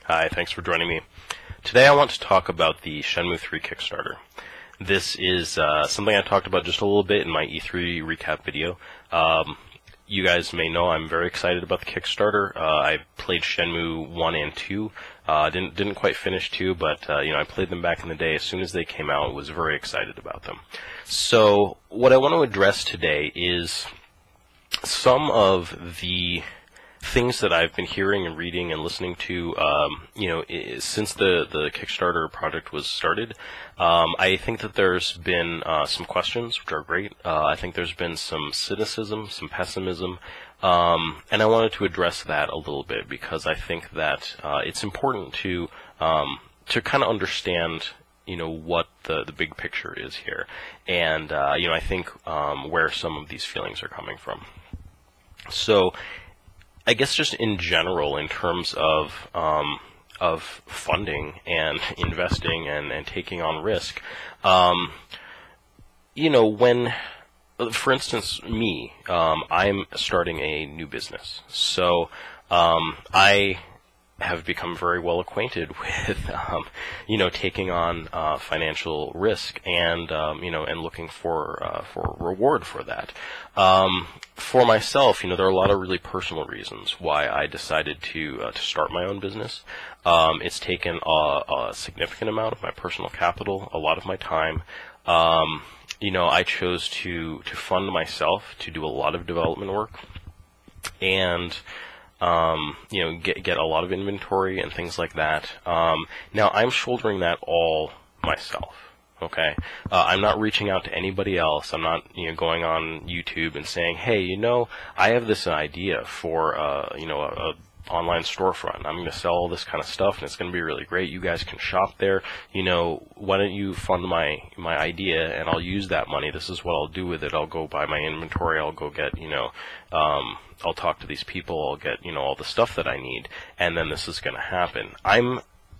Hi, thanks for joining me. Today I want to talk about the Shenmue 3 Kickstarter. This is something I talked about just a little bit in my E3 recap video. You guys may know I'm very excited about the Kickstarter. I played Shenmue 1 and 2. Didn't quite finish 2, but I played them back in the day. As soon as they came out, was very excited about them. So what I want to address today is some of the things that I've been hearing and reading and listening to, since the Kickstarter project was started. I think that there's been some questions, which are great. I think there's been some cynicism, some pessimism, and I wanted to address that a little bit because I think that it's important to kind of understand what the big picture is here, and I think where some of these feelings are coming from. So I guess just in general, in terms of funding and investing and taking on risk, when, for instance, me, I'm starting a new business, so I have become very well acquainted with, taking on financial risk and and looking for reward for that. For myself, there are a lot of really personal reasons why I decided to start my own business. It's taken a significant amount of my personal capital, a lot of my time. I chose to fund myself to do a lot of development work, and get a lot of inventory and things like that. Now I'm shouldering that all myself. Okay, I'm not reaching out to anybody else. I'm not, going on YouTube and saying, hey, I have this idea for, a online storefront. I'm going to sell all this kind of stuff, and it's going to be really great. You guys can shop there. Why don't you fund my idea, and I'll use that money. This is what I'll do with it. I'll go buy my inventory. I'll go get, I'll talk to these people. I'll get, all the stuff that I need, and then this is going to happen.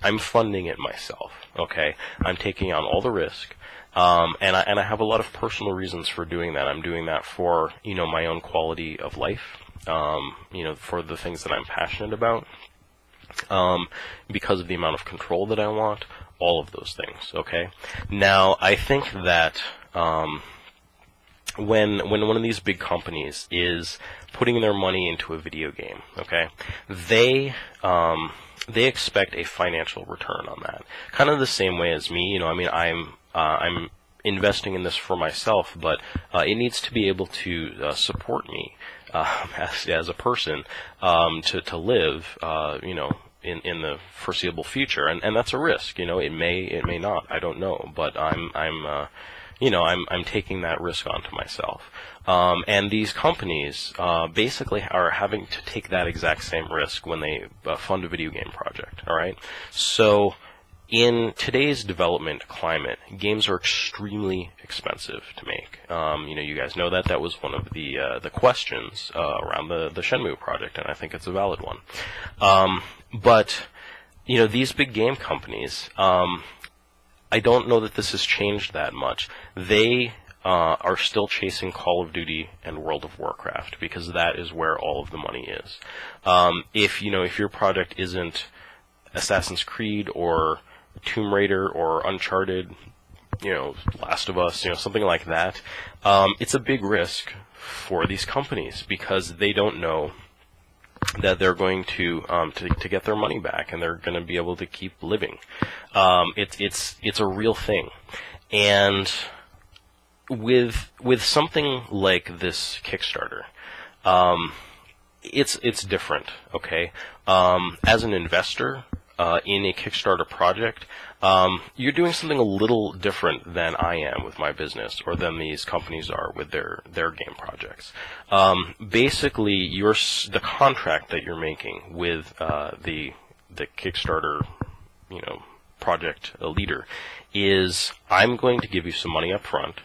I'm funding it myself, okay? I'm taking on all the risk, and I have a lot of personal reasons for doing that. I'm doing that for, my own quality of life, for the things that I'm passionate about, because of the amount of control that I want, all of those things, okay? Now, I think that when one of these big companies is putting their money into a video game, okay, they expect a financial return on that. Kind of the same way as me, I'm investing in this for myself, but it needs to be able to support me as a person to live, in the foreseeable future, and that's a risk. It may not. I don't know, but I'm taking that risk onto myself. And these companies basically are having to take that exact same risk when they fund a video game project. All right. So in today's development climate, games are extremely expensive to make. You guys know that was one of the questions around the Shenmue project, and I think it's a valid one. But these big game companies, I don't know that this has changed that much. They are still chasing Call of Duty and World of Warcraft because that is where all of the money is. If your project isn't Assassin's Creed or Tomb Raider or Uncharted, Last of Us, something like that, it's a big risk for these companies because they don't know that they're going to get their money back and they're going to be able to keep living. It's a real thing, and with something like this Kickstarter, it's different. Okay, as an investor in a Kickstarter project, you're doing something a little different than I am with my business, or than these companies are with their game projects. Basically, the contract that you're making with the Kickstarter, project leader is, I'm going to give you some money up front,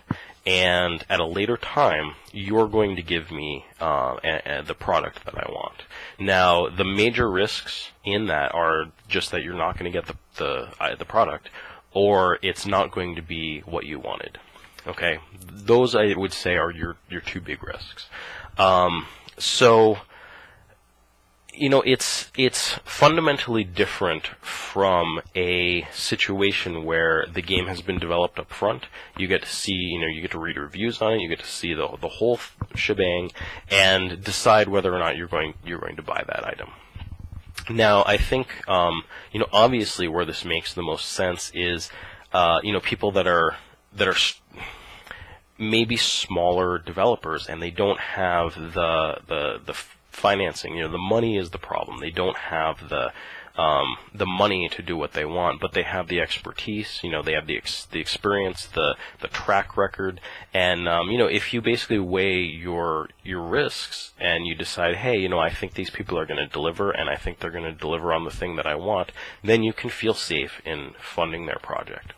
and at a later time, you're going to give me the product that I want. Now, the major risks in that are just that you're not going to get the product, or it's not going to be what you wanted. Okay, those I would say are your two big risks. So it's fundamentally different from a situation where the game has been developed up front. You get to see, you get to read reviews on it, you get to see the whole shebang, and decide whether or not you're going to buy that item. Now, I think, obviously where this makes the most sense is, people that are maybe smaller developers, and they don't have the financing. The money is the problem. They don't have the money to do what they want, but they have the expertise. They have the experience, the track record, and if you basically weigh your risks and you decide, hey, I think these people are going to deliver, and I think they're going to deliver on the thing that I want, then you can feel safe in funding their project.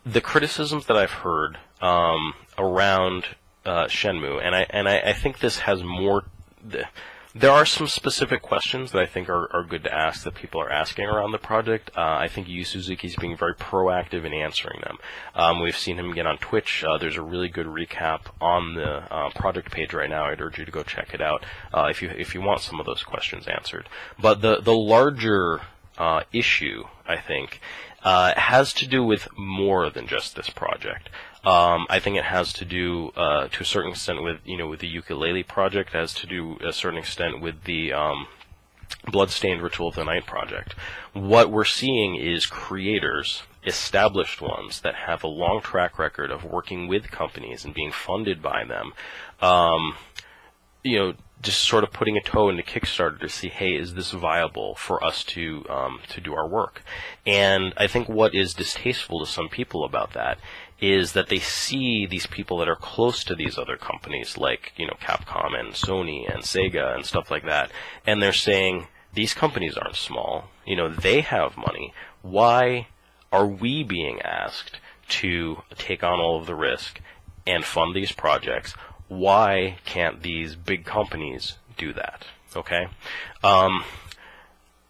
The criticisms that I've heard around Shenmue, and I think this has more. There are some specific questions that I think are good to ask that people are asking around the project. I think Yu Suzuki's being very proactive in answering them. We've seen him get on Twitch. There's a really good recap on the project page right now. I'd urge you to go check it out if you want some of those questions answered. But the larger issue, I think, has to do with more than just this project. I think it has to do, to a certain extent, with the ukulele project. It has to do, a certain extent, with the Bloodstained Ritual of the Night project. What we're seeing is creators, established ones, that have a long track record of working with companies and being funded by them, just sort of putting a toe into Kickstarter to see, hey, is this viable for us to do our work? And I think what is distasteful to some people about that is that they see these people that are close to these other companies, like Capcom and Sony and Sega and stuff like that, and they're saying, these companies aren't small. They have money. Why are we being asked to take on all of the risk and fund these projects? Why can't these big companies do that? Okay?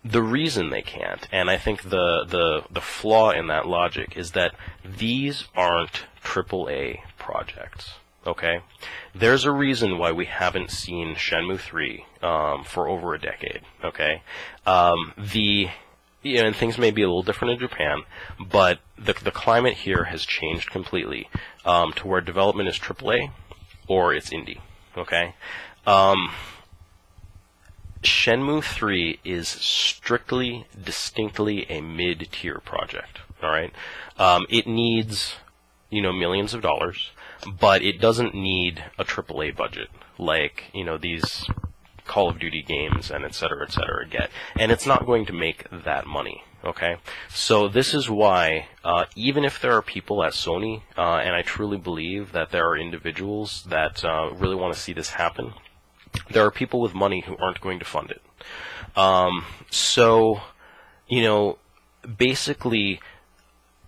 The reason they can't, and I think the flaw in that logic, is that these aren't AAA projects. Okay? There's a reason why we haven't seen Shenmue 3 for over a decade. Okay? And things may be a little different in Japan, but the climate here has changed completely to where development is AAA or it's indie. Okay? Shenmue 3 is strictly, distinctly a mid-tier project. All right, it needs, millions of dollars, but it doesn't need a AAA budget like these Call of Duty games and et cetera, get. And it's not going to make that money. Okay, so this is why, even if there are people at Sony, and I truly believe that there are individuals that really want to see this happen, there are people with money who aren't going to fund it. Basically,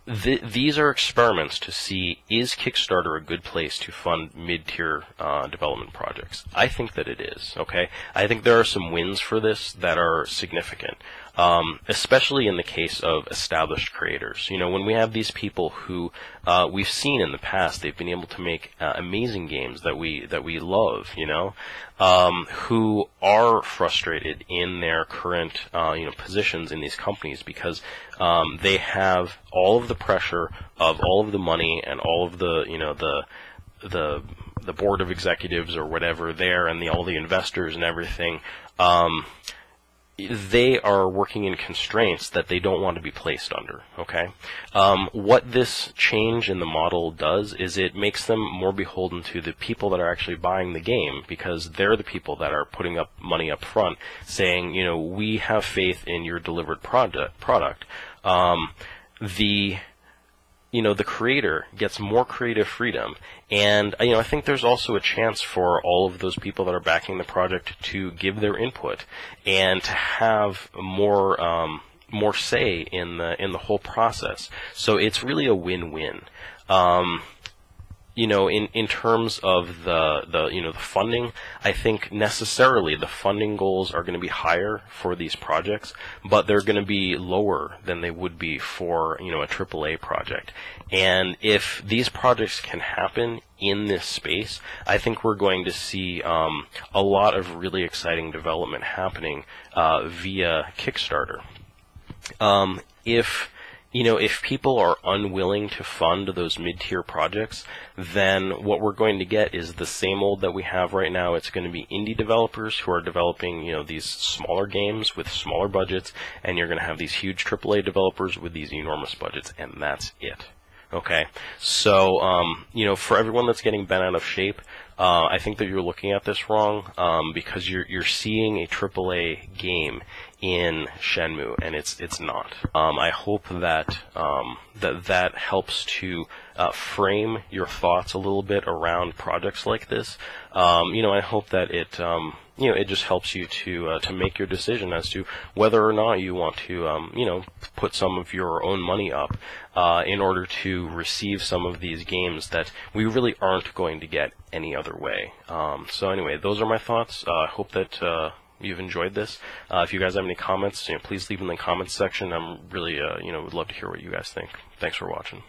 these are experiments to see, is Kickstarter a good place to fund mid-tier development projects? I think that it is, okay? I think there are some wins for this that are significant, especially in the case of established creators. When we have these people who we've seen in the past, they've been able to make amazing games that we love, who are frustrated in their current positions in these companies because they have all of the pressure of all of the money and all of the board of executives or whatever there, and all the investors and everything. They are working in constraints that they don't want to be placed under, okay? What this change in the model does is it makes them more beholden to the people that are actually buying the game, because they're the people that are putting up money up front, saying, we have faith in your delivered product. The creator gets more creative freedom, and I think there's also a chance for all of those people that are backing the project to give their input and to have more say in the whole process. So it's really a win-win. in terms of the funding, I think necessarily the funding goals are going to be higher for these projects, but they're going to be lower than they would be for, a AAA project. And if these projects can happen in this space, I think we're going to see a lot of really exciting development happening via Kickstarter. If people are unwilling to fund those mid-tier projects, then what we're going to get is the same old that we have right now. It's going to be indie developers who are developing, these smaller games with smaller budgets, and you're going to have these huge AAA developers with these enormous budgets, and that's it. Okay, so, for everyone that's getting bent out of shape, I think that you're looking at this wrong, because you're seeing a AAA game in Shenmue, and it's not. I hope that that helps to frame your thoughts a little bit around projects like this. I hope that it just helps you to make your decision as to whether or not you want to put some of your own money up in order to receive some of these games that we really aren't going to get any other way. So anyway, those are my thoughts. I hope that you've enjoyed this. If you guys have any comments, please leave them in the comments section. I'm really would love to hear what you guys think. Thanks for watching.